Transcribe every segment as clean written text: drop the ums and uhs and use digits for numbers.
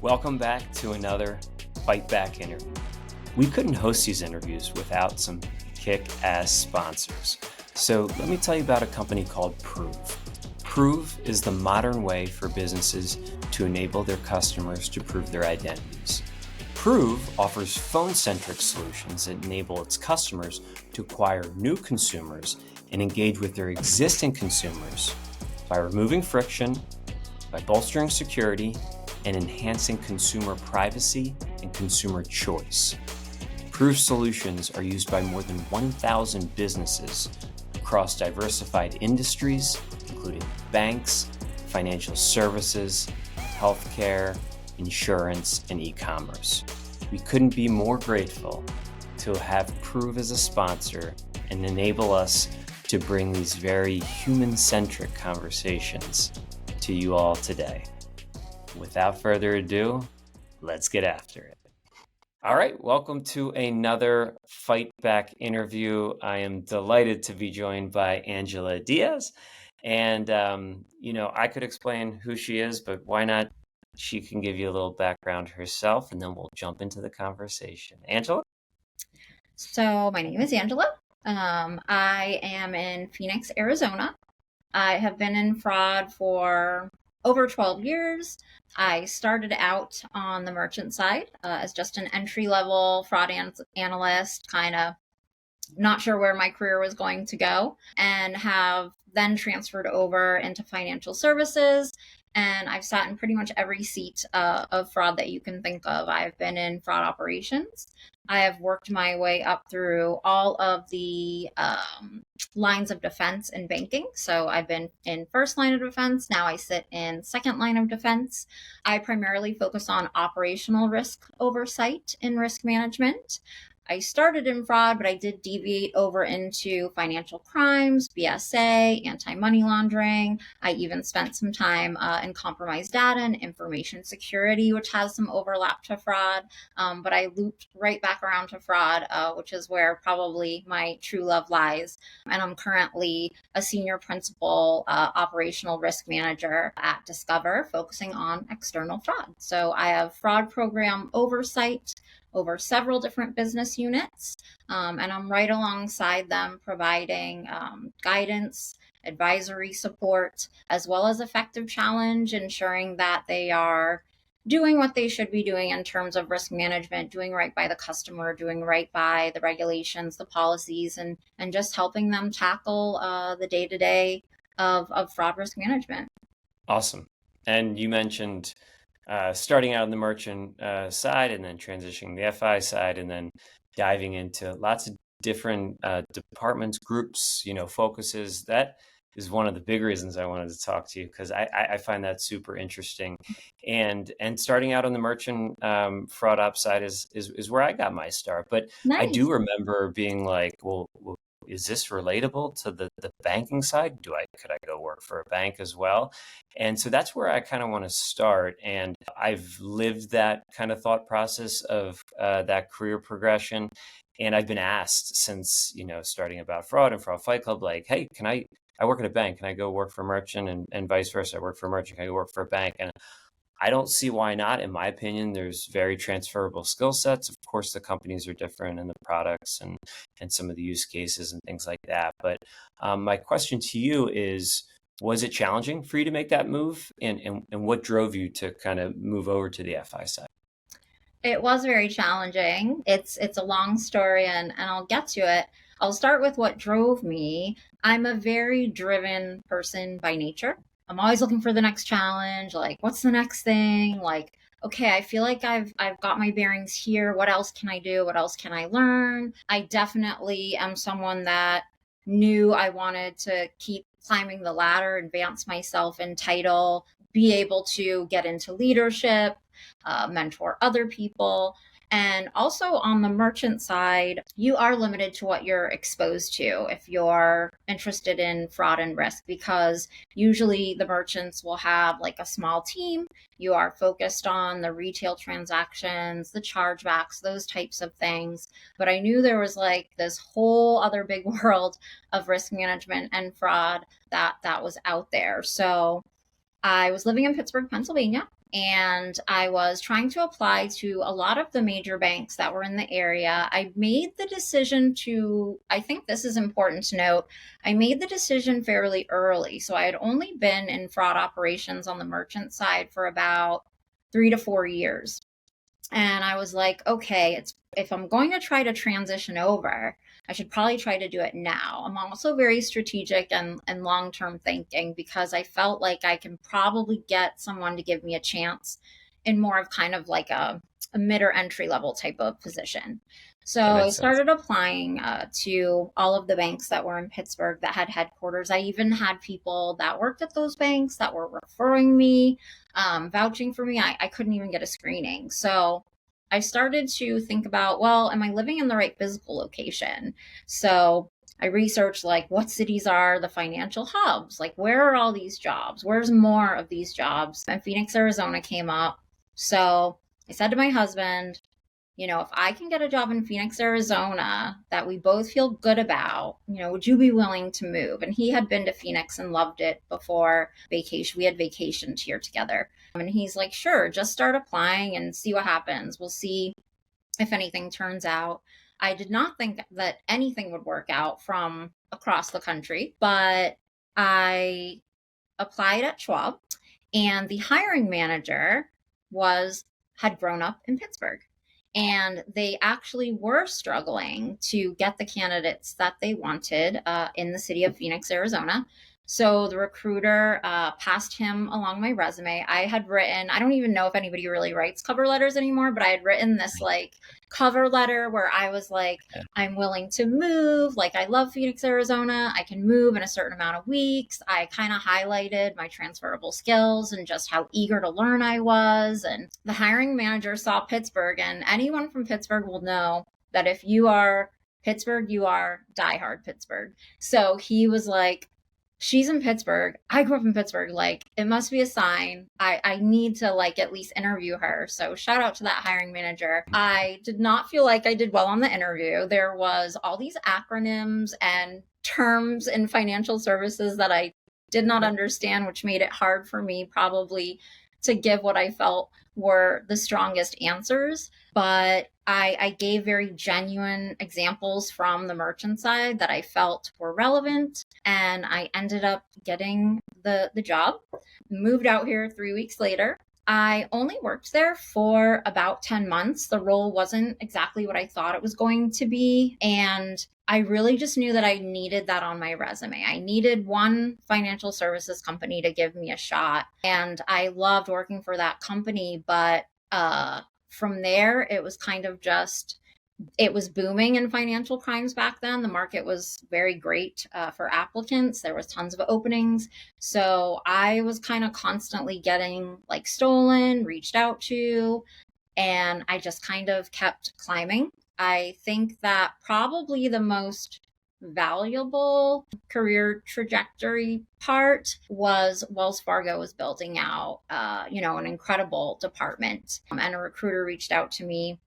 Welcome back to another Fight Back interview. We couldn't host these interviews without some kick-ass sponsors. So let me tell you about a company called Prove. Prove is the modern way for businesses to enable their customers to prove their identities. Prove offers phone-centric solutions that enable its customers to acquire new consumers and engage with their existing consumers by removing friction, by bolstering security, and enhancing consumer privacy and consumer choice. Prove solutions are used by more than 1,000 businesses across diversified industries, including banks, financial services, healthcare, insurance, and e-commerce. We couldn't be more grateful to have Prove as a sponsor and enable us to bring these very human-centric conversations to you all today. Without further ado, let's get after it. All right, welcome to another Fight Back interview. I am delighted to be joined by Angela Diaz. And, I could explain who she is, but why not? She can give you a little background herself, and then we'll jump into the conversation. Angela? So my name is Angela. I am in Phoenix, Arizona. I have been in fraud for over 12 years. I started out on the merchant side as just an entry-level fraud analyst, kind of not sure where my career was going to go, and have then transferred over into financial services. And I've sat in pretty much every seat of fraud that you can think of. I've been in fraud operations. I have worked my way up through all of the lines of defense in banking. So I've been in first line of defense. Now I sit in second line of defense. I primarily focus on operational risk oversight in risk management. I started in fraud, but I did deviate over into financial crimes, BSA, anti-money laundering. I even spent some time in compromised data and information security, which has some overlap to fraud. But I looped right back around to fraud, which is where probably my true love lies. And I'm currently a senior principal operational risk manager at Discover, focusing on external fraud. So I have fraud program oversight over several different business units, and I'm right alongside them providing guidance, advisory support, as well as effective challenge, ensuring that they are doing what they should be doing in terms of risk management, doing right by the customer, doing right by the regulations, the policies, and just helping them tackle the day-to-day of fraud risk management. Awesome. And you mentioned starting out on the merchant side and then transitioning the FI side and then diving into lots of different departments, groups, focuses. That is one of the big reasons I wanted to talk to you, because I find that super interesting. And starting out on the merchant fraud ops side is where I got my start. But Nice. I do remember being like, well, is this relatable to the banking side? Could I go work for a bank as well? And so that's where I kind of want to start. And I've lived that kind of thought process of that career progression. And I've been asked since, starting about fraud and Fraud Fight Club, like, hey, I work at a bank. Can I go work for a merchant? And vice versa. I work for a merchant. Can I go work for a bank? And I don't see why not. In my opinion, there's very transferable skill sets. Of course, the companies are different and the products and some of the use cases and things like that. But my question to you is, was it challenging for you to make that move? And what drove you to kind of move over to the FI side? It was very challenging. It's a long story, and I'll get to it. I'll start with what drove me. I'm a very driven person by nature. I'm always looking for the next challenge, like what's the next thing? Like, okay, I feel like I've got my bearings here. What else can I do? What else can I learn? I definitely am someone that knew I wanted to keep climbing the ladder, advance myself in title, be able to get into leadership, mentor other people. And also on the merchant side, you are limited to what you're exposed to if you're interested in fraud and risk, because usually the merchants will have like a small team. You are focused on the retail transactions, the chargebacks, those types of things. But I knew there was like this whole other big world of risk management and fraud that was out there. So I was living in Pittsburgh, Pennsylvania, and I was trying to apply to a lot of the major banks that were in the area. I made the decision to, I think this is important to note, I made the decision fairly early. So I had only been in fraud operations on the merchant side for about 3 to 4 years. And I was like, okay, if I'm going to try to transition over, I should probably try to do it now. I'm also very strategic and long-term thinking because I felt like I can probably get someone to give me a chance in more of kind of like a mid or entry level type of position. So That I makes sense. started applying to all of the banks that were in Pittsburgh that had headquarters. I even had people that worked at those banks that were referring me, vouching for me. I couldn't even get a screening. So I started to think about, well, am I living in the right physical location? So I researched like what cities are the financial hubs? Like where are all these jobs? Where's more of these jobs? And Phoenix, Arizona came up. So I said to my husband, if I can get a job in Phoenix, Arizona that we both feel good about, would you be willing to move? And he had been to Phoenix and loved it before vacation. We had vacationed here together. And he's like, sure, just start applying and see what happens. We'll see if anything turns out. I did not think that anything would work out from across the country, but I applied at Schwab, and the hiring manager was had grown up in Pittsburgh, and they actually were struggling to get the candidates that they wanted in the city of Phoenix, Arizona. So the recruiter passed him along my resume. I had written, I don't even know if anybody really writes cover letters anymore, but I had written this like cover letter where I was like, Yeah. I'm willing to move. Like, I love Phoenix, Arizona. I can move in a certain amount of weeks. I kind of highlighted my transferable skills and just how eager to learn I was. And the hiring manager saw Pittsburgh, and anyone from Pittsburgh will know that if you are Pittsburgh, you are diehard Pittsburgh. So he was like, she's in Pittsburgh. I grew up in Pittsburgh. Like, it must be a sign. I need to like at least interview her. So shout out to that hiring manager. I did not feel like I did well on the interview. There was all these acronyms and terms in financial services that I did not understand, which made it hard for me probably to give what I felt were the strongest answers. But I gave very genuine examples from the merchant side that I felt were relevant, and I ended up getting the job. Moved out here 3 weeks later. I only worked there for about 10 months. The role wasn't exactly what I thought it was going to be, and I really just knew that I needed that on my resume. I needed one financial services company to give me a shot, and I loved working for that company. But from there, it was kind of just, it was booming in financial crimes back then. The market was very great for applicants. There was tons of openings. So I was kind of constantly getting like stolen, reached out to, and I just kind of kept climbing. I think that probably the most valuable career trajectory part was Wells Fargo was building out, an incredible department. And a recruiter reached out to me,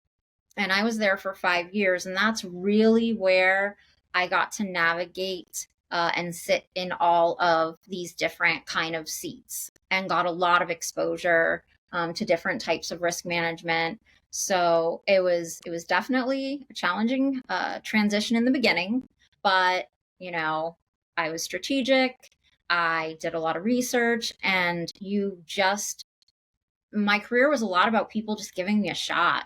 and I was there for 5 years. And that's really where I got to navigate and sit in all of these different kind of seats and got a lot of exposure to different types of risk management. So it was definitely a challenging transition in the beginning, but I was strategic. I did a lot of research, and my career was a lot about people just giving me a shot.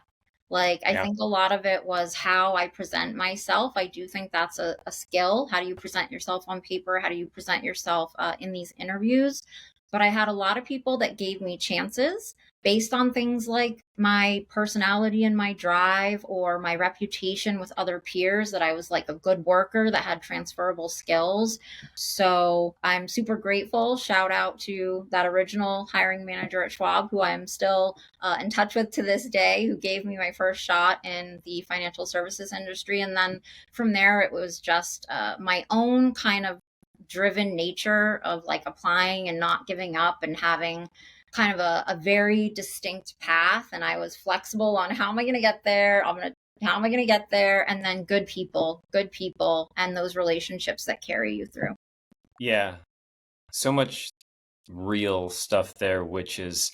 Like, I Yeah. think a lot of it was how I present myself. I do think that's a skill. How do you present yourself on paper? How do you present yourself in these interviews? But I had a lot of people that gave me chances based on things like my personality and my drive, or my reputation with other peers, that I was like a good worker that had transferable skills. So I'm super grateful. Shout out to that original hiring manager at Schwab, who I'm still in touch with to this day, who gave me my first shot in the financial services industry. And then from there, it was just my own kind of driven nature of like applying and not giving up and having kind of a very distinct path. And I was flexible on how am I going to get there? How am I going to get there? And then good people, and those relationships that carry you through. Yeah. So much real stuff there, which is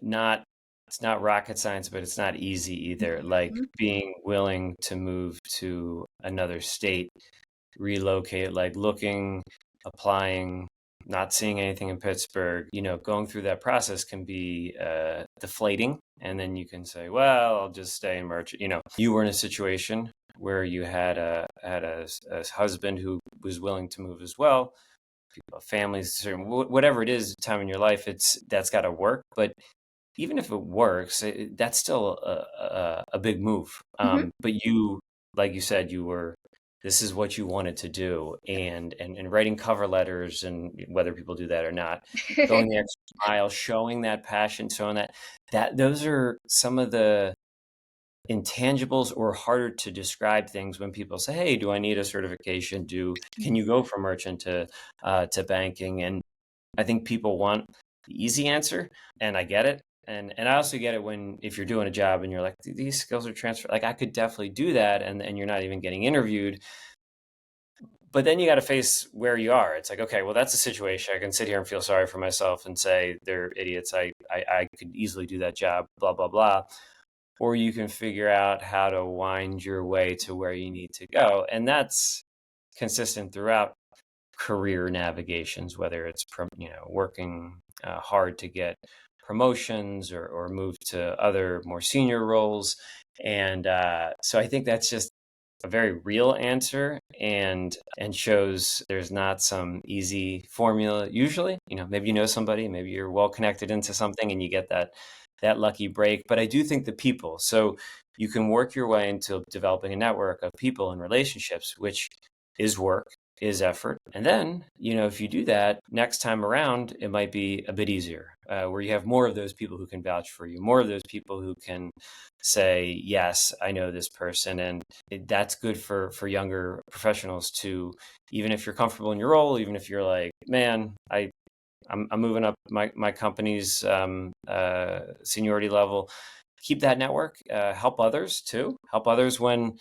not, it's not rocket science, but it's not easy either. Like Mhm. being willing to move to another state, relocate, like looking, applying, not seeing anything in Pittsburgh, going through that process can be deflating. And then you can say, well, I'll just stay in merchant. You were in a situation where you had a husband who was willing to move as well. Families, certain whatever it is, time in your life, that's got to work. But even if it works, that's still a big move. Mhm. But you, like you said, this is what you wanted to do, and writing cover letters, and whether people do that or not, going the extra mile, showing that passion, showing that those are some of the intangibles or harder to describe things when people say, "Hey, do I need a certification? Can you go from merchant to banking?" And I think people want the easy answer, and I get it. And I also get it when, if you're doing a job and you're like, these skills are transferred, like I could definitely do that, and you're not even getting interviewed. But then you got to face where you are. It's like, okay, well, that's a situation. I can sit here and feel sorry for myself and say they're idiots. I could easily do that job, blah, blah, blah. Or you can figure out how to wind your way to where you need to go. And that's consistent throughout career navigations, whether it's working hard to get promotions, or move to other more senior roles. And so I think that's just a very real answer, and shows there's not some easy formula. Usually, maybe somebody, maybe you're well connected into something and you get that lucky break. But I do think the people, so you can work your way into developing a network of people and relationships, which is work, is effort. And then, if you do that next time around, it might be a bit easier, where you have more of those people who can vouch for you, more of those people who can say, yes, I know this person. And that's good for younger professionals to, even if you're comfortable in your role, even if you're like, man, I'm moving up my company's seniority level, keep that network, help others too, help others when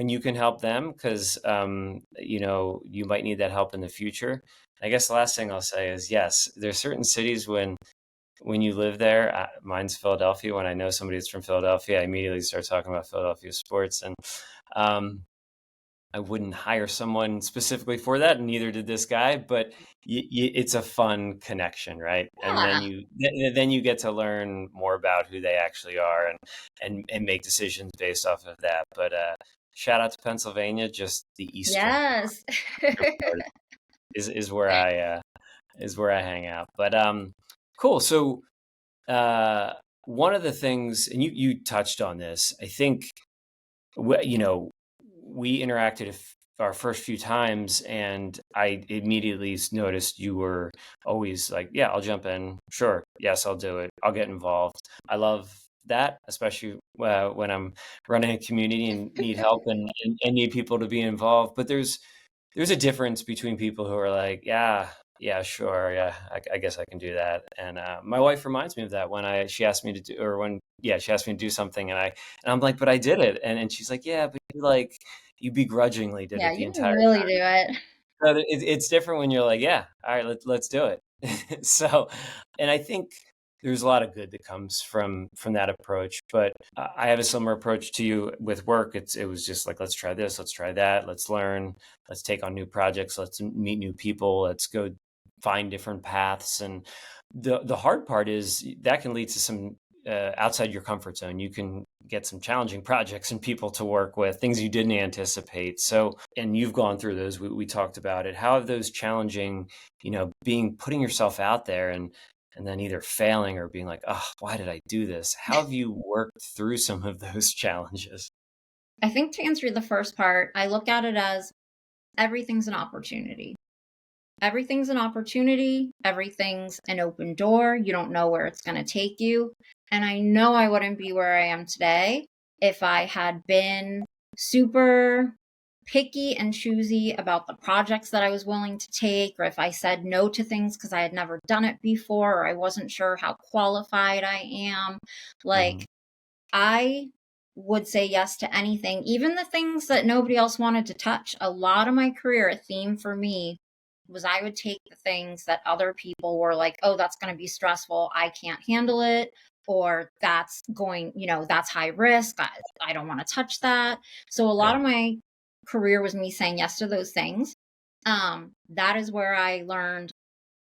you can help them, because you might need that help in the future. I guess the last thing I'll say is, yes, there's certain cities when you live there. Mine's Philadelphia. When I know somebody that's from Philadelphia, I immediately start talking about Philadelphia sports, and um, I wouldn't hire someone specifically for that, and neither did this guy. But it's a fun connection, right? And then Yeah. you get to learn more about who they actually are, and make decisions based off of that. But shout out to Pennsylvania, just the eastern Yes. part is where I hang out. But cool. So one of the things, and you touched on this, I think, we interacted our first few times, and I immediately noticed you were always like, yeah, I'll jump in. Sure. Yes, I'll do it. I'll get involved. I love that, especially when I'm running a community and need help, and need people to be involved. But there's a difference between people who are like, yeah, yeah, sure, yeah, I guess I can do that. And my wife reminds me of that when she asked me to do, or when, yeah, she asked me to do something, and I'm like, but I did it, and she's like, yeah, but you begrudgingly did Yeah, it the you entire really do it. time. So it's different when you're like, yeah, all right, let's do it. So, and I think there's a lot of good that comes from that approach. But I have a similar approach to you with work. It was just like, let's try this, let's try that, let's learn, let's take on new projects, let's meet new people, let's go find different paths. And the hard part is that can lead to some outside your comfort zone. You can get some challenging projects and people to work with, things you didn't anticipate. So, and you've gone through those. We talked about it. How have those challenging, putting yourself out there, and then either failing or being like, oh, why did I do this? How have you worked through some of those challenges? I think to answer the first part, I look at it as everything's an opportunity. Everything's an opportunity. Everything's an open door. You don't know where it's going to take you. And I know I wouldn't be where I am today if I had been super picky and choosy about the projects that I was willing to take, or if I said no to things because I had never done it before, or I wasn't sure how qualified I am. Mm-hmm. Like, I would say yes to anything, even the things that nobody else wanted to touch. A lot of my career, a theme for me was I would take the things that other people were like, oh, that's going to be stressful, I can't handle it, or that's going, that's high risk, I don't want to touch that. So a lot Yeah. of my career was me saying yes to those things. That is where I learned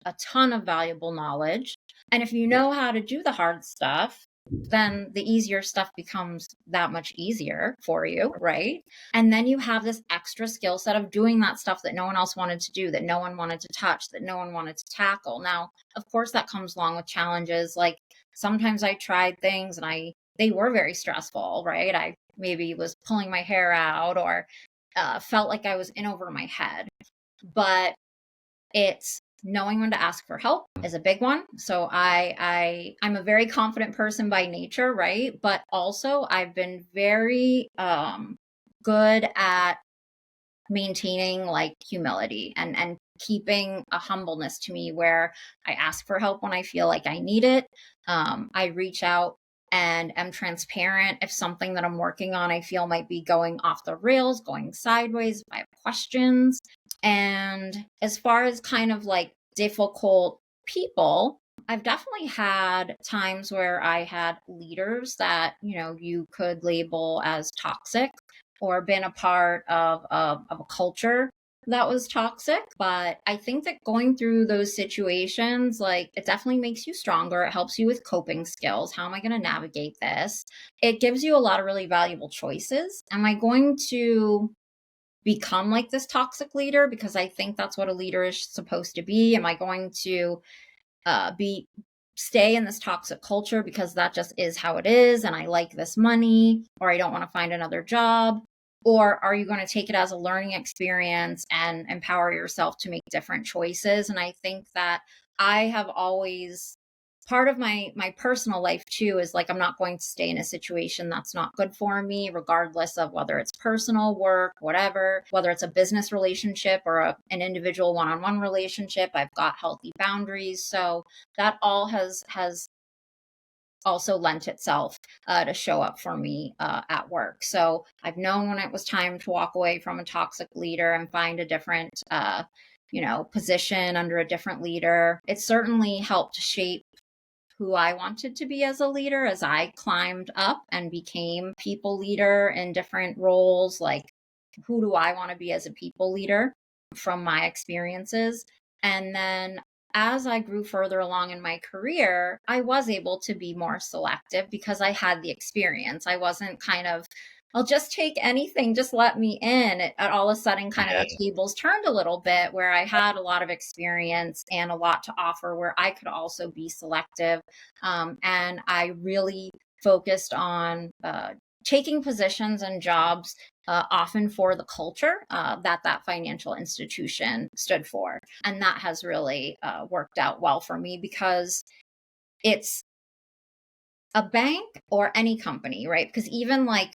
a ton of valuable knowledge. And if you Yeah. know how to do the hard stuff, then the easier stuff becomes that much easier for you, right? And then you have this extra skill set of doing that stuff that no one else wanted to do, that no one wanted to touch, that no one wanted to tackle. Now, of course, that comes along with challenges. Like sometimes I tried things and they were very stressful, right? I maybe was pulling my hair out or felt like I was in over my head. But it's knowing when to ask for help is a big one. So I'm a very confident person by nature, right? But also I've been very good at maintaining like humility and keeping a humbleness to me where I ask for help when I feel like I need it. I reach out and am transparent if something that I'm working on I feel might be going off the rails, going sideways, if I have questions. And as far as kind of like difficult people, I've definitely had times where I had leaders that, you could label as toxic or been a part of a culture that was toxic. But I think that going through those situations, like it definitely makes you stronger. It helps you with coping skills. How am I going to navigate this? It gives you a lot of really valuable choices. Am I going to become like this toxic leader because I think that's what a leader is supposed to be? Am I going to be stay in this toxic culture because that just is how it is and I like this money or I don't want to find another job? Or are you going to take it as a learning experience and empower yourself to make different choices? And I think that I have always part of my personal life too is like I'm not going to stay in a situation that's not good for me, regardless of whether it's personal work, whatever, whether it's a business relationship or an individual one-on-one relationship. I've got healthy boundaries. So that all has also lent itself to show up for me at work. So I've known when it was time to walk away from a toxic leader and find a different, position under a different leader. It certainly helped shape who I wanted to be as a leader as I climbed up and became people leader in different roles. Like, who do I want to be as a people leader from my experiences? And then as I grew further along in my career, I was able to be more selective because I had the experience. I wasn't kind of, I'll just take anything, just let me in. All of a sudden, kind of Yeah. the tables turned a little bit where I had a lot of experience and a lot to offer where I could also be selective. And I really focused on taking positions and jobs often for the culture that financial institution stood for. And that has really worked out well for me because it's a bank or any company, right? Because even like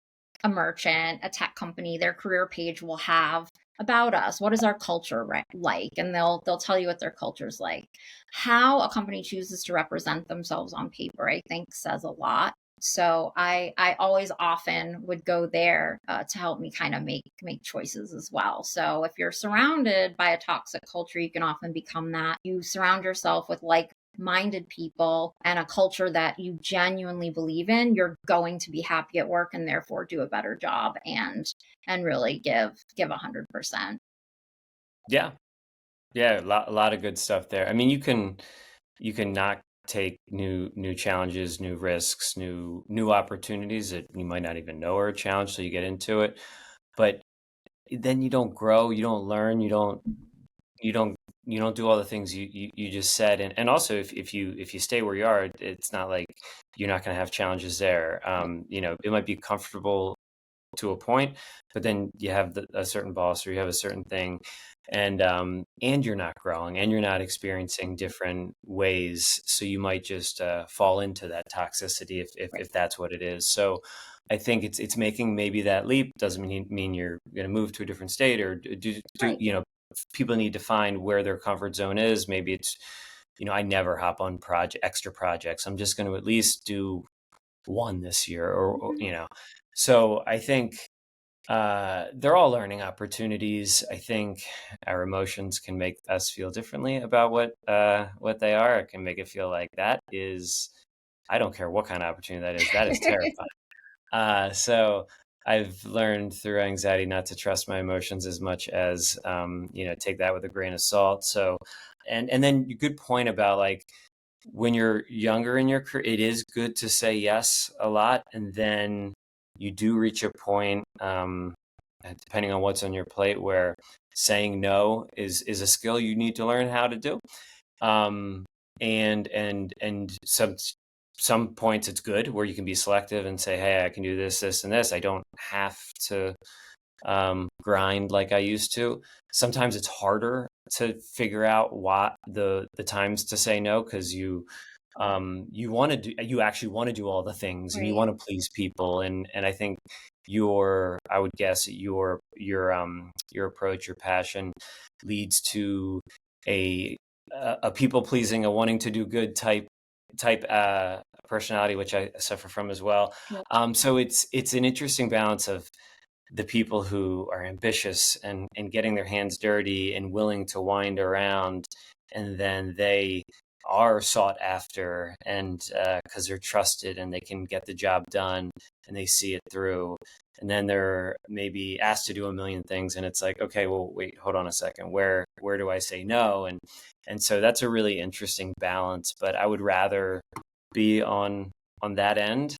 a merchant, a tech company, their career page will have about us. What is our culture like? And they'll tell you what their culture's like. How a company chooses to represent themselves on paper, I think, says a lot. So I always often would go there to help me kind of make choices as well. So if you're surrounded by a toxic culture, you can often become that. You surround yourself with like-minded people and a culture that you genuinely believe in, you're going to be happy at work and therefore do a better job and really give 100%. Yeah. Yeah. A lot of good stuff there. I mean, you can not take new challenges, new risks, new opportunities that you might not even know are a challenge, so you get into it. But then you don't grow, you don't learn, you don't you don't do all the things you just said. And also if you stay where you are, it's not like you're not going to have challenges there. It might be comfortable to a point, but then you have a certain boss or you have a certain thing, and you're not growing and you're not experiencing different ways, so you might just fall into that toxicity if that's what it is. So I think it's making maybe that leap. Doesn't mean you're going to move to a different state or do Right. people need to find where their comfort zone is. Maybe it's, I never hop on extra projects. I'm just going to at least do one this year, or Mhm. so I think They're all learning opportunities. I think our emotions can make us feel differently about what they are. It can make it feel like that is, I don't care what kind of opportunity that is. That is terrifying. So I've learned through anxiety not to trust my emotions as much as, take that with a grain of salt. So, and then good point about like when you're younger in your career, it is good to say yes a lot, and then you do reach a point, depending on what's on your plate, where saying no is a skill you need to learn how to do. And some points it's good where you can be selective and say, hey, I can do this, this, and this. I don't have to grind like I used to. Sometimes it's harder to figure out what the times to say no, because you actually want to do all the things and you Right. want to please people, and I think I would guess your approach, your passion leads to a people pleasing, a wanting to do good type personality, which I suffer from as well. Yep. So it's an interesting balance of the people who are ambitious and getting their hands dirty and willing to wind around, and then they are sought after, and because they're trusted and they can get the job done and they see it through, and then they're maybe asked to do a million things, and it's like, okay, well, wait, hold on a second, where do I say no? And so that's a really interesting balance, but I would rather be on that end,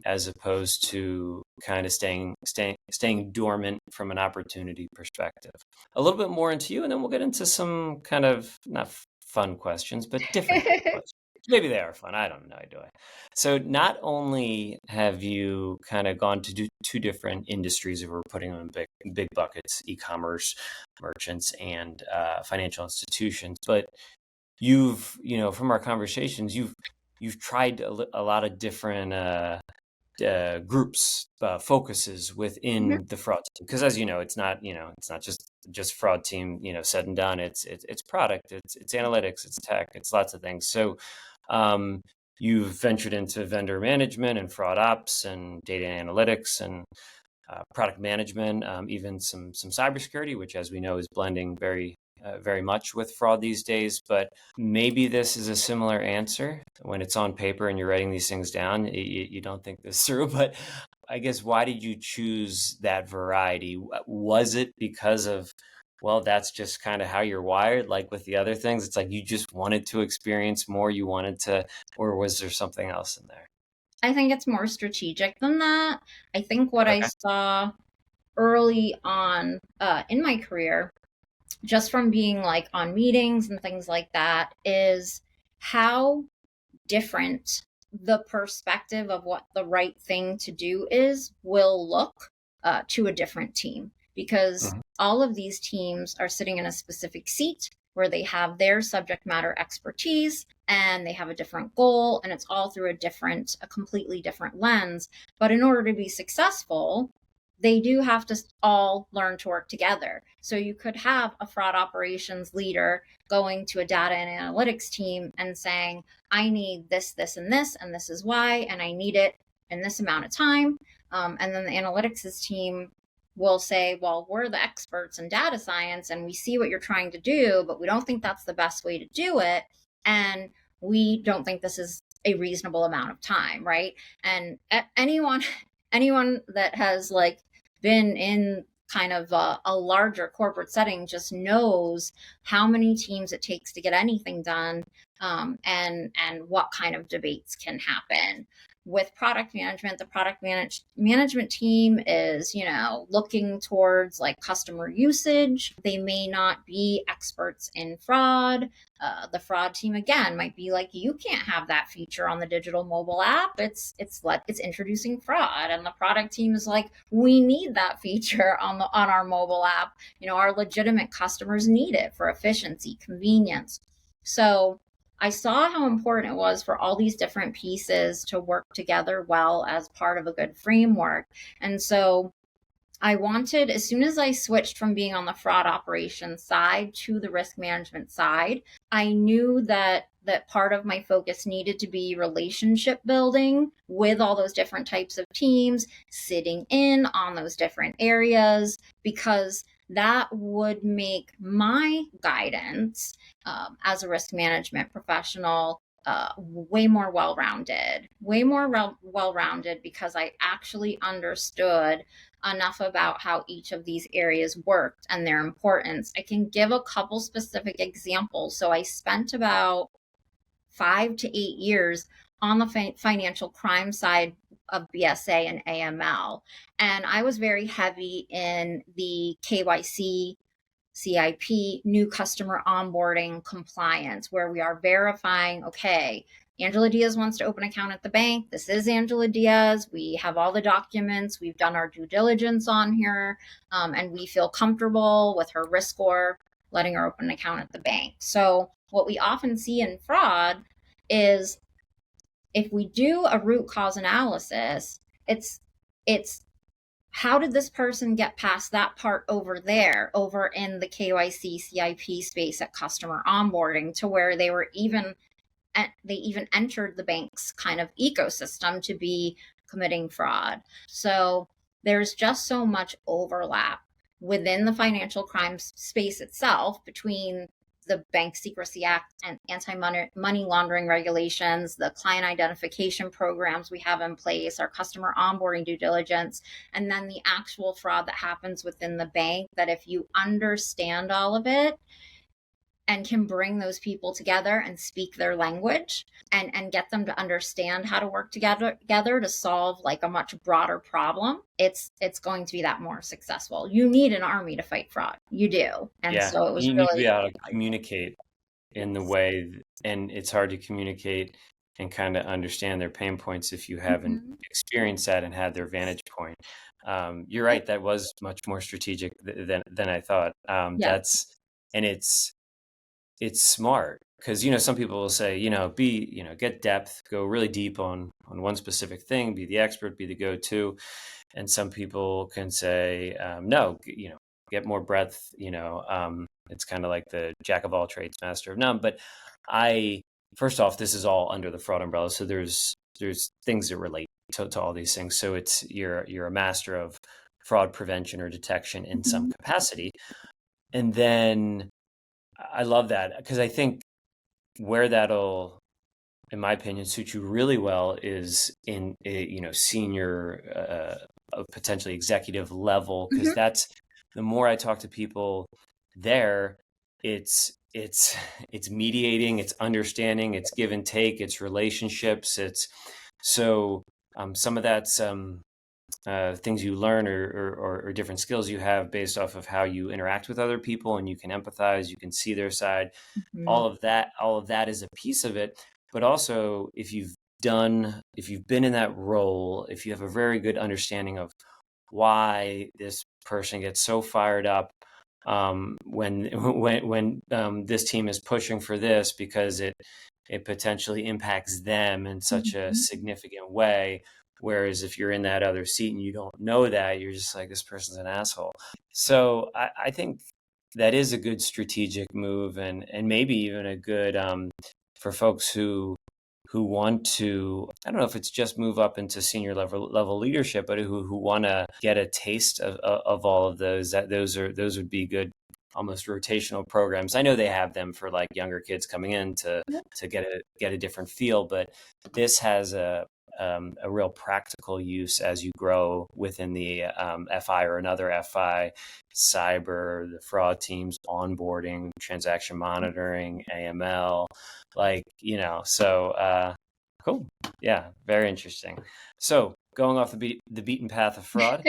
as opposed to kind of staying dormant from an opportunity perspective. A little bit more into you, and then we'll get into some kind of not fun questions, but different questions. Maybe they are fun. I don't know. Do I? So not only have you kind of gone to do two different industries, if we're putting them in big buckets, e-commerce, merchants, and financial institutions, but you've, from our conversations, you've tried a lot of different groups, focuses Mhm. within the fraud team, because as you know, it's not just fraud team, said and done. It's product, it's analytics, it's tech, it's lots of things. So um, you've ventured into vendor management and fraud ops and data analytics and product management, even some cybersecurity, which, as we know, is blending very much with fraud these days. But maybe this is a similar answer. When it's on paper and you're writing these things down, you don't think this through. But I guess, why did you choose that variety? Was it because of, well, that's just kind of how you're wired, like with the other things? It's like you just wanted to experience more, or was there something else in there? I think it's more strategic than that. I think what I Okay. saw early on in my career, just from being like on meetings and things like that, is how different the perspective of what the right thing to do is will look to a different team, because Mhm. all of these teams are sitting in a specific seat where they have their subject matter expertise and they have a different goal, and it's all through a completely different lens. But in order to be successful, they do have to all learn to work together. So you could have a fraud operations leader going to a data and analytics team and saying, I need this, this, and this is why, and I need it in this amount of time. And then the analytics team will say, well, we're the experts in data science and we see what you're trying to do, but we don't think that's the best way to do it. And we don't think this is a reasonable amount of time, right? And anyone that has like been in kind of a larger corporate setting just knows how many teams it takes to get anything done, and what kind of debates can happen. With product management, the management team is, looking towards like customer usage. They may not be experts in fraud. The fraud team again might be like, you can't have that feature on the digital mobile app. It's introducing fraud, and the product team is like, we need that feature on our mobile app. Our legitimate customers need it for efficiency, convenience. So I saw how important it was for all these different pieces to work together well as part of a good framework. And so I wanted, as soon as I switched from being on the fraud operations side to the risk management side, I knew that part of my focus needed to be relationship building with all those different types of teams, sitting in on those different areas, because that would make my guidance as a risk management professional way more well-rounded, because I actually understood enough about how each of these areas worked and their importance. I can give a couple specific examples. So I spent about 5 to 8 years on the financial crime side of BSA and AML. And I was very heavy in the KYC, CIP, new customer onboarding compliance, where we are verifying, okay, Angela Diaz wants to open an account at the bank. This is Angela Diaz. We have all the documents. We've done our due diligence on her, and we feel comfortable with her risk score, letting her open an account at the bank. So what we often see in fraud is, if we do a root cause analysis, it's how did this person get past that part over there, over in the KYC CIP space at customer onboarding, to where they even entered the bank's kind of ecosystem to be committing fraud. So there's just so much overlap within the financial crime space itself, between the Bank Secrecy Act and anti-money laundering regulations, the client identification programs we have in place, our customer onboarding due diligence, and then the actual fraud that happens within the bank, that if you understand all of it and can bring those people together and speak their language, and get them to understand how to work together to solve like a much broader problem, it's going to be that more successful. You need an army to fight fraud. You do. And Yeah, so it was you need to really, be able to communicate in the way, and it's hard to communicate and kind of understand their pain points if you haven't Mhm. experienced that and had their vantage point. You're right, that was much more strategic than I thought. Yeah. That's and it's smart, because some people will say, get depth, go really deep on one specific thing, be the expert, be the go-to. And some people can say, no, get more breadth. It's kind of like the jack of all trades, master of none. But first off, this is all under the fraud umbrella, so there's things that relate to all these things. So it's you're a master of fraud prevention or detection in some Mhm. capacity. And then I love that, because I think where that'll, in my opinion, suit you really well is in a senior, potentially executive level, because Mhm. that's the more I talk to people there, it's it's mediating, it's understanding, it's give and take, it's relationships, it's so some of that's things you learn, or different skills you have based off of how you interact with other people, and you can empathize, you can see their side. Mhm. All of that is a piece of it. But also, if you've been in that role, if you have a very good understanding of why this person gets so fired up when this team is pushing for this, because it potentially impacts them in such a Mhm. significant way. Whereas if you're in that other seat and you don't know that, you're just like, this person's an asshole. So I think that is a good strategic move, and maybe even a good for folks who want to, I don't know if it's just move up into senior level leadership, but who want to get a taste of all of those. That those would be good, almost rotational programs. I know they have them for like younger kids coming in to Yep. get a different feel, but this has a real practical use as you grow within the FI or another FI, cyber, the fraud teams, onboarding, transaction monitoring, AML, so cool. Yeah, very interesting. So going off the beaten path of fraud,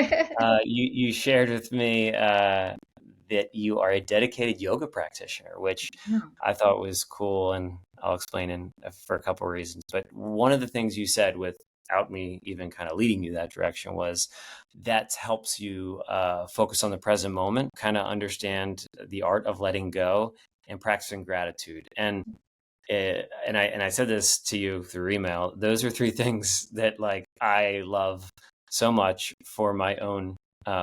you shared with me that you are a dedicated yoga practitioner, which Yeah. I thought was cool, and I'll explain for a couple of reasons. But one of the things you said, without me even kind of leading you that direction, was that helps you focus on the present moment, kind of understand the art of letting go and practicing gratitude. And I said this to you through email. Those are three things that like I love so much for my own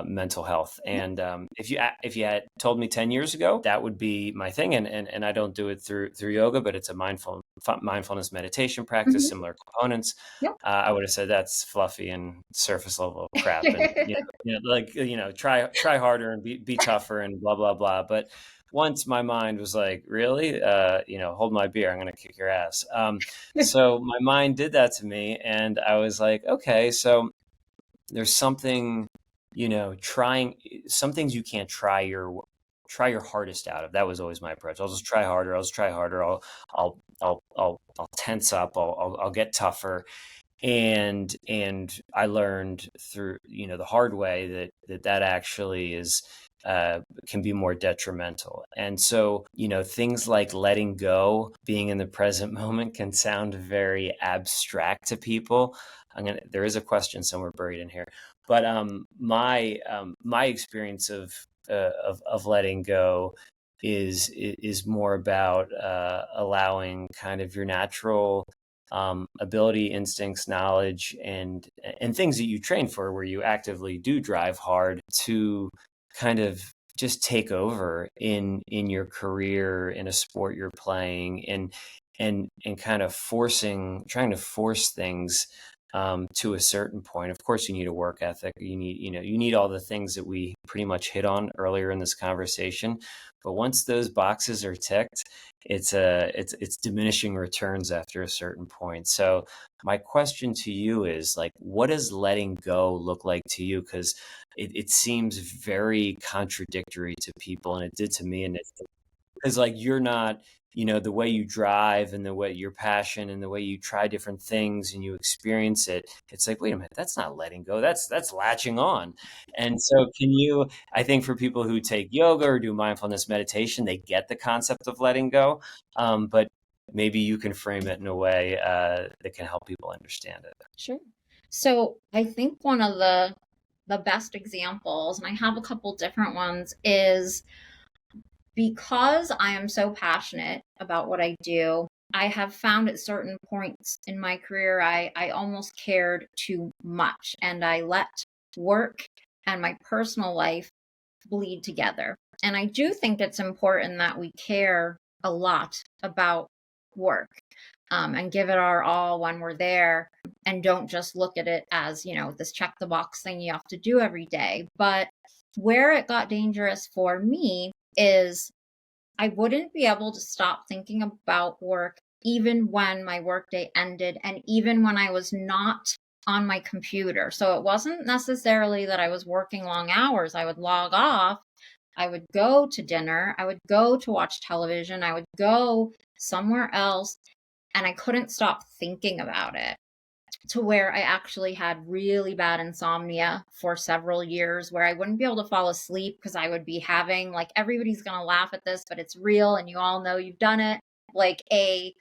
mental health. And if you had told me 10 years ago that would be my thing, and I don't do it through yoga, but it's a mindfulness meditation practice, Mhm. similar components. Yep. I would have said that's fluffy and surface level crap, and like try harder and be tougher and blah blah blah. But once my mind was like, really, hold my beer, I'm gonna kick your ass. So my mind did that to me, and I was like, okay, so there's something, trying some things you can't try your hardest out of. That was always my approach. I'll just try harder. I'll tense up. I'll get tougher. And I learned through the hard way that actually is can be more detrimental. And so things like letting go, being in the present moment, can sound very abstract to people. There is a question somewhere buried in here, but my experience of letting go is more about allowing kind of your natural ability, instincts, knowledge, and things that you train for, where you actively do drive hard, to kind of just take over in your career, in a sport you're playing, and kind of trying to force things to a certain point. Of course, you need a work ethic. You need all the things that we pretty much hit on earlier in this conversation. But once those boxes are ticked, it's diminishing returns after a certain point. So my question to you is, like, what does letting go look like to you? Because it seems very contradictory to people, and it did to me. And because, like, you're not, the way you drive and the way your passion and the way you try different things and you experience it, it's like, wait a minute, that's not letting go, that's latching on. And so I think for people who take yoga or do mindfulness meditation, they get the concept of letting go. But maybe you can frame it in a way that can help people understand it. Sure. So I think one of the best examples, and I have a couple different ones, is because I am so passionate about what I do. I have found at certain points in my career, I almost cared too much, and I let work and my personal life bleed together. And I do think it's important that we care a lot about work, and give it our all when we're there, and don't just look at it as, this check the box thing you have to do every day. But where it got dangerous for me is I wouldn't be able to stop thinking about work even when my workday ended, and even when I was not on my computer. So it wasn't necessarily that I was working long hours. I would log off, I would go to dinner, I would go to watch television, I would go somewhere else, and I couldn't stop thinking about it, to where I actually had really bad insomnia for several years, where I wouldn't be able to fall asleep because I would be having, like, everybody's going to laugh at this, but it's real and you all know you've done it, like a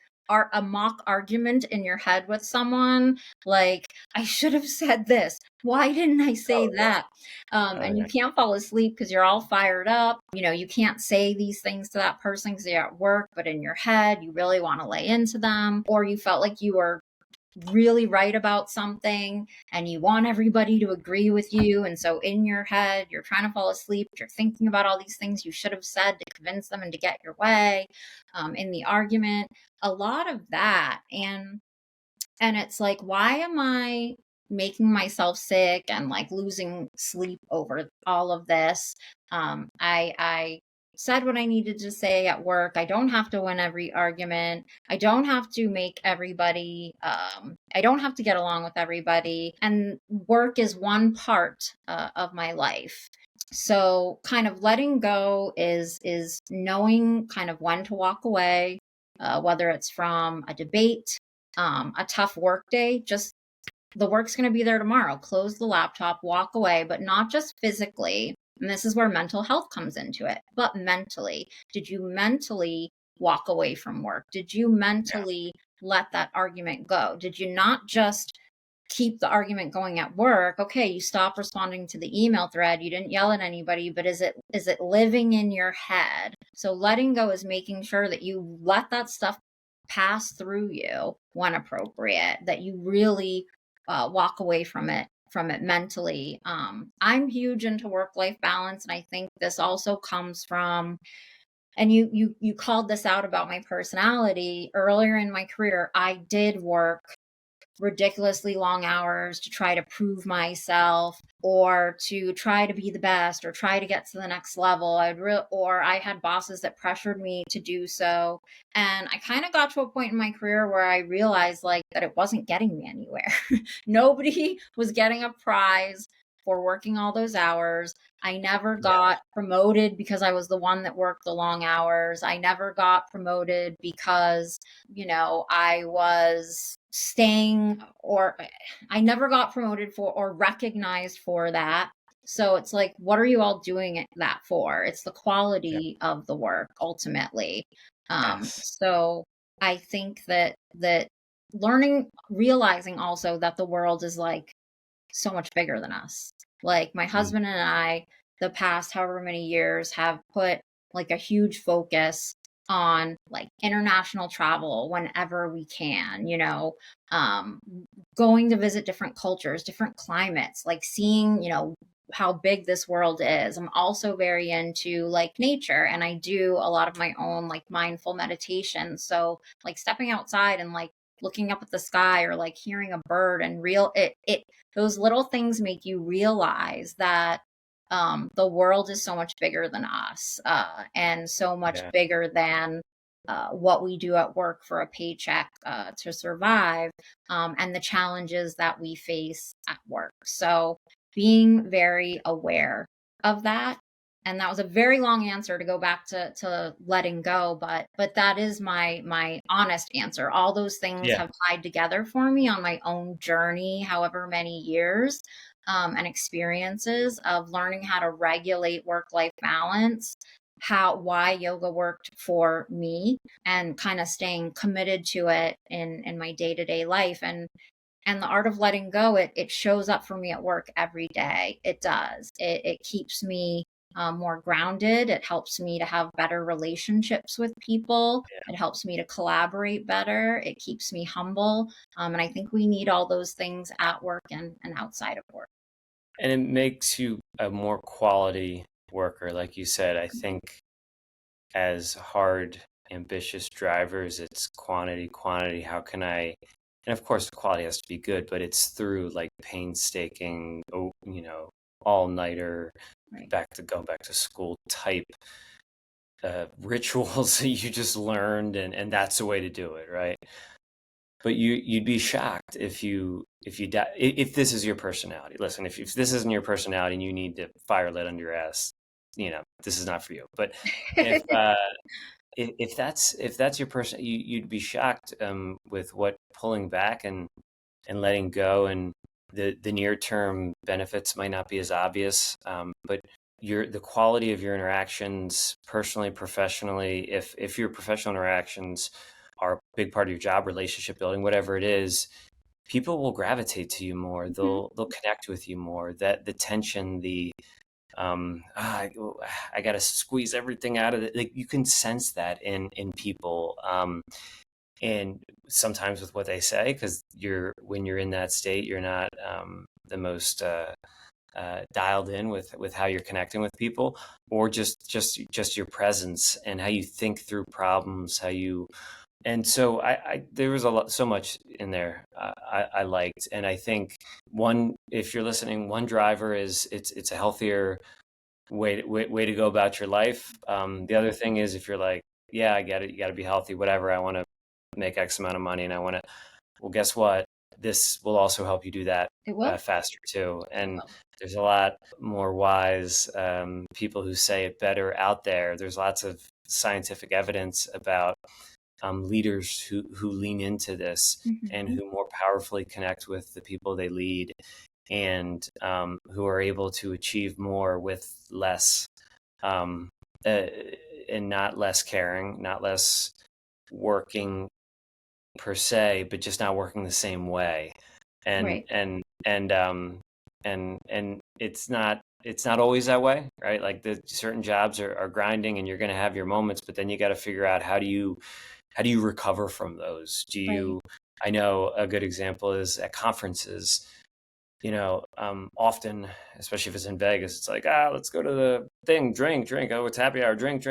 mock argument in your head with someone, like, I should have said this, why didn't I say Oh yeah. that? Oh And yeah. you can't fall asleep because you're all fired up. You can't say these things to that person because you're at work, but in your head you really want to lay into them, or you felt like you were really right about something and you want everybody to agree with you. And so in your head, you're trying to fall asleep. You're thinking about all these things you should have said to convince them and to get your way, in the argument. A lot of that. And it's like, why am I making myself sick and, like, losing sleep over all of this? I said what I needed to say at work. I don't have to win every argument. I don't have to make everybody, I don't have to get along with everybody. And work is one part of my life. So kind of letting go is knowing kind of when to walk away, whether it's from a debate, a tough work day. Just, the work's going to be there tomorrow. Close the laptop, walk away, but not just physically. And this is where mental health comes into it, but mentally. Did you mentally walk away from work? Did you mentally let that argument go? Did you not just keep the argument going at work? Okay, you stop responding to the email thread, you didn't yell at anybody, but is it living in your head? So letting go is making sure that you let that stuff pass through you when appropriate, that you really walk away from it from it mentally. I'm huge into work life balance, and I think this also comes from, and you called this out about my personality earlier in my career. I did work ridiculously long hours to try to prove myself or to try to be the best or try to get to the next level. Or I had bosses that pressured me to do so. And I kind of got to a point in my career where I realized like that it wasn't getting me anywhere. Nobody was getting a prize for working all those hours. I never Yeah. got promoted because I was the one that worked the long hours. I never got promoted because, I was staying, or I never got promoted for or recognized for that. So it's like, what are you all doing that for? It's the Yeah. quality of the work ultimately. Yes. So I think that realizing also that the world is like so much bigger than us. Like my Mm. husband and I, the past however many years, have put like a huge focus on like international travel whenever we can, um, going to visit different cultures, different climates, like seeing, how big this world is. I'm also very into like nature, and I do a lot of my own like mindful meditation. So like stepping outside and like looking up at the sky or like hearing a bird and it those little things make you realize that the world is so much bigger than us, and so much Yeah. bigger than what we do at work for a paycheck to survive, and the challenges that we face at work. So being very aware of that. And that was a very long answer to go back to letting go, but that is my honest answer. All those things Yeah. have tied together for me on my own journey, however many years, and experiences of learning how to regulate work life balance, why yoga worked for me, and kind of staying committed to it in my day to day life. And the art of letting go, it shows up for me at work every day. It does. It keeps me more grounded. It helps me to have better relationships with people. It helps me to collaborate better. It keeps me humble. And I think we need all those things at work and outside of work. And it makes you a more quality worker. Like you said, I think as hard, ambitious drivers, it's quantity, quantity. How can I, and of course, the quality has to be good, but it's through like painstaking, all-nighter, Right. going back to school type rituals that you just learned, and that's the way to do it, right? But you'd be shocked if this is your personality. Listen, if this isn't your personality and you need to fire lit under your ass, this is not for you. But if if that's your person, you'd be shocked with what pulling back and letting go, and the near term benefits might not be as obvious, but the quality of your interactions, personally, professionally, if your professional interactions are a big part of your job, relationship building, whatever it is, people will gravitate to you more. Mhm. They'll connect with you more. That the tension, the I got to squeeze everything out of it. Like you can sense that in people, and sometimes with what they say, because when you're in that state, you're not the most dialed in with how you're connecting with people, or just your presence and how you think through problems, how you. And so I there was so much in there I liked, and I think if you're listening, one driver is it's a healthier way to go about your life. The other thing is, if you're like, yeah, I get it, you got to be healthy, whatever. I want to make X amount of money, and I want to. Well, guess what? This will also help you do that It will. faster too. It And will. there's a lot more wise people who say it better out there. There's lots of scientific evidence about leaders who lean into this and Mhm. who more powerfully connect with the people they lead, and who are able to achieve more with less, um, uh, and not less caring, not less working per se, but just not working the same way. And Right. and and and it's not always that way, right? Like the certain jobs are grinding, and you're going to have your moments, but then you got to figure out how do you recover from those. Right. I know a good example is at conferences. often, especially if it's in Vegas, it's like, let's go to the thing, drink. Oh, it's happy hour, drink.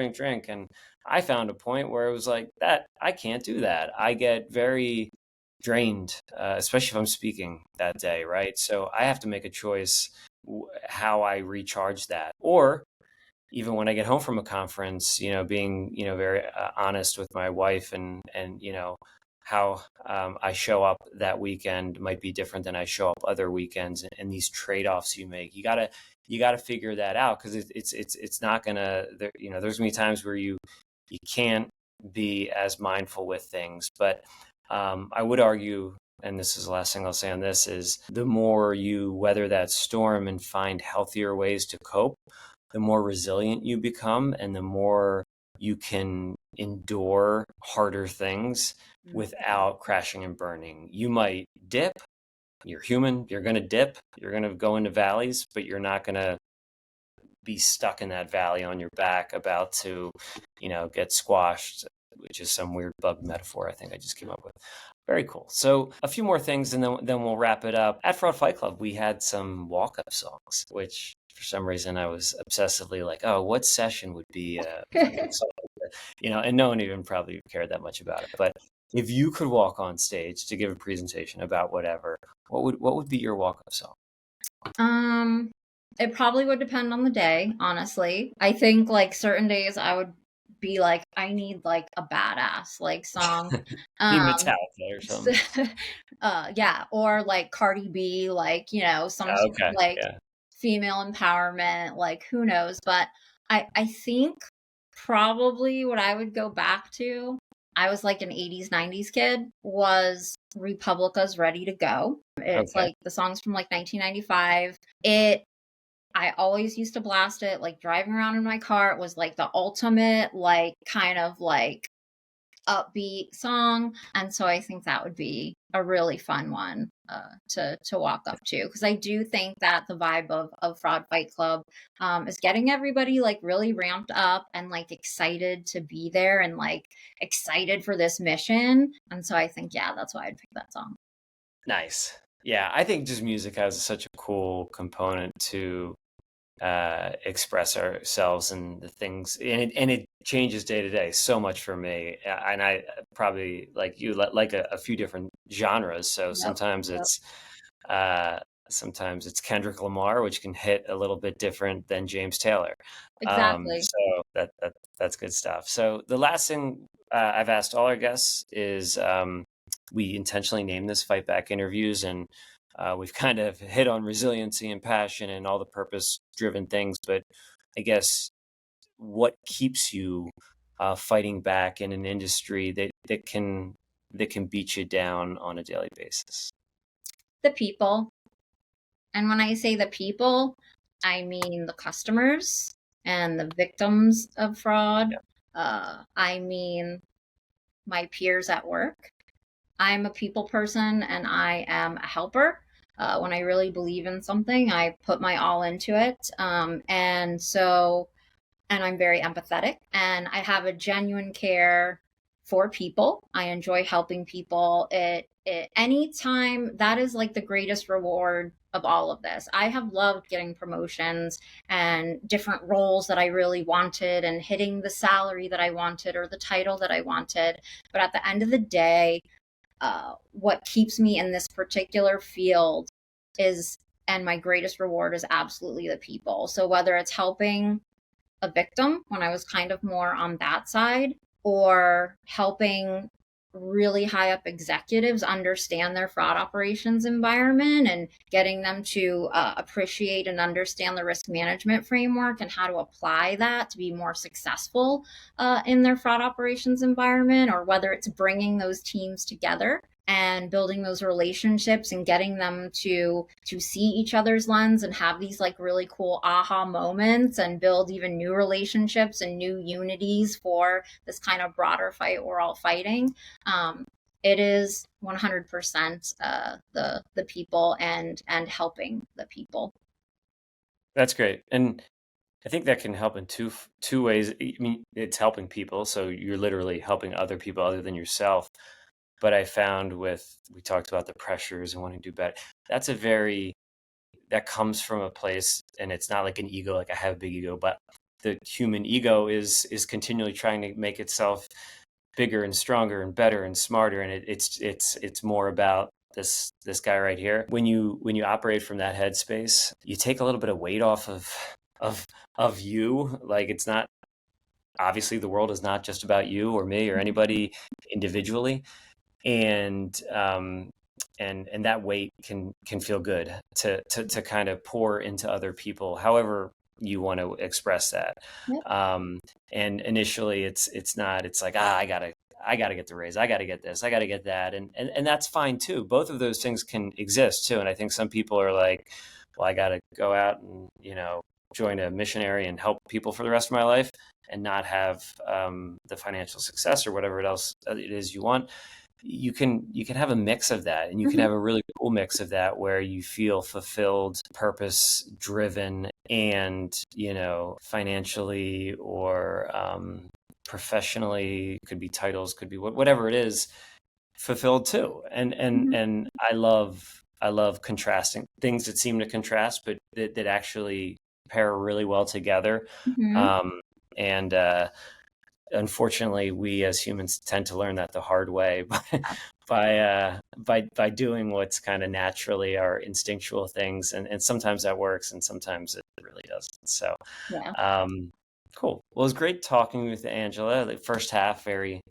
And I found a point where it was like that. I can't do that. I get very drained, especially if I'm speaking that day, right? So I have to make a choice how I recharge that. Or even when I get home from a conference, being, very honest with my wife and, how I show up that weekend might be different than I show up other weekends, and these trade-offs you make, you gotta figure that out, because it's not gonna there, there's gonna be times where you can't be as mindful with things. But I would argue, and this is the last thing I'll say on this, is the more you weather that storm and find healthier ways to cope, the more resilient you become, and the more you can endure harder things without crashing and burning. You might dip. You're human. You're going to dip. You're going to go into valleys, but you're not going to be stuck in that valley on your back about to, get squashed, which is some weird bug metaphor I think I just came up with. Very cool. So a few more things, and then we'll wrap it up. At Fraud Fight Club, we had some walk-up songs, which for some reason I was obsessively like, oh, what session would be a good song? And no one even probably cared that much about it. But if you could walk on stage to give a presentation about whatever, what would be your walk-up song? It probably would depend on the day, honestly. I think like certain days I would be like, I need like a badass like song. Need Um Metallica or something. yeah, or like Cardi B, like, some sort of Okay, like yeah. female empowerment, like who knows. But I think probably what I would go back to, I was like an 80s, 90s kid, was Republica's Ready to Go. It's Okay. like the song's from like 1995. I always used to blast it, like driving around in my car. It was like the ultimate, like kind of like upbeat song. And so I think that would be a really fun one to walk up to, because I do think that the vibe of Fraud Fight Club is getting everybody like really ramped up and like excited to be there and like excited for this mission. And so I think, yeah, that's why I'd pick that song. Nice. Yeah, I think just music has such a cool component to express ourselves and the things, and it changes day to day so much for me. And I probably, like you, like a few different genres. So Yep. Yep. sometimes it's Kendrick Lamar, which can hit a little bit different than James Taylor. Exactly. So that's good stuff. So the last thing I've asked all our guests is, we intentionally named this Fight Back Interviews, and we've kind of hit on resiliency and passion and all the purpose-driven things. But I guess, what keeps you fighting back in an industry that can beat you down on a daily basis? The people. And when I say the people, I mean the customers and the victims of fraud. Yeah. I mean my peers at work. I'm a people person and I am a helper. When I really believe in something, I put my all into it. And I'm very empathetic and I have a genuine care for people. I enjoy helping people. Anytime, that is like the greatest reward of all of this. I have loved getting promotions and different roles that I really wanted and hitting the salary that I wanted or the title that I wanted. But at the end of the day, what keeps me in this particular field is, and my greatest reward is absolutely the people. So whether it's helping a victim when I was kind of more on that side, or helping really high up executives understand their fraud operations environment and getting them to appreciate and understand the risk management framework and how to apply that to be more successful in their fraud operations environment, or whether it's bringing those teams together and building those relationships and getting them to see each other's lens and have these like really cool aha moments and build even new relationships and new unities for this kind of broader fight we're all fighting. It is 100% the people and helping the people. That's great. And I think that can help in two ways. I mean, it's helping people, so you're literally helping other people other than yourself. But I found, we talked about the pressures and wanting to do better. That's a very that comes from a place, and it's not like an ego, like I have a big ego, but the human ego is continually trying to make itself bigger and stronger and better and smarter, and it's more about this guy right here. When you operate from that headspace, you take a little bit of weight off of you. Like, it's not, obviously the world is not just about you or me or anybody individually, and that weight can feel good to kind of pour into other people, however you want to express that. Yep. And initially it's not, it's like, I gotta get the raise, I gotta get this, I gotta get that, and that's fine too. Both of those things can exist too. And I think some people are like, well, I gotta go out and join a missionary and help people for the rest of my life and not have the financial success or whatever else it is you want. You can have a mix of that, and you can have a really cool mix of that where you feel fulfilled, purpose driven, and financially or professionally, could be titles, could be whatever it is, fulfilled too. And I love contrasting things that seem to contrast, but that actually pair really well together. And unfortunately, we as humans tend to learn that the hard way by doing what's kind of naturally our instinctual things, and sometimes that works, and sometimes it really doesn't. So, cool. Well, it was great talking with Angela. The first half very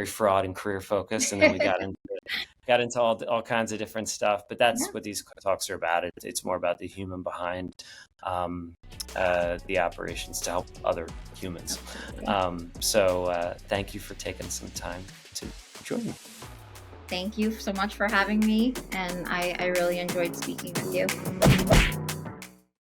fraud and career focused, and then we got into all kinds of different stuff. But that's what these talks are about. It's more about the human behind the operations to help other humans. So thank you for taking some time to join me. Thank you so much for having me, and I really enjoyed speaking with you.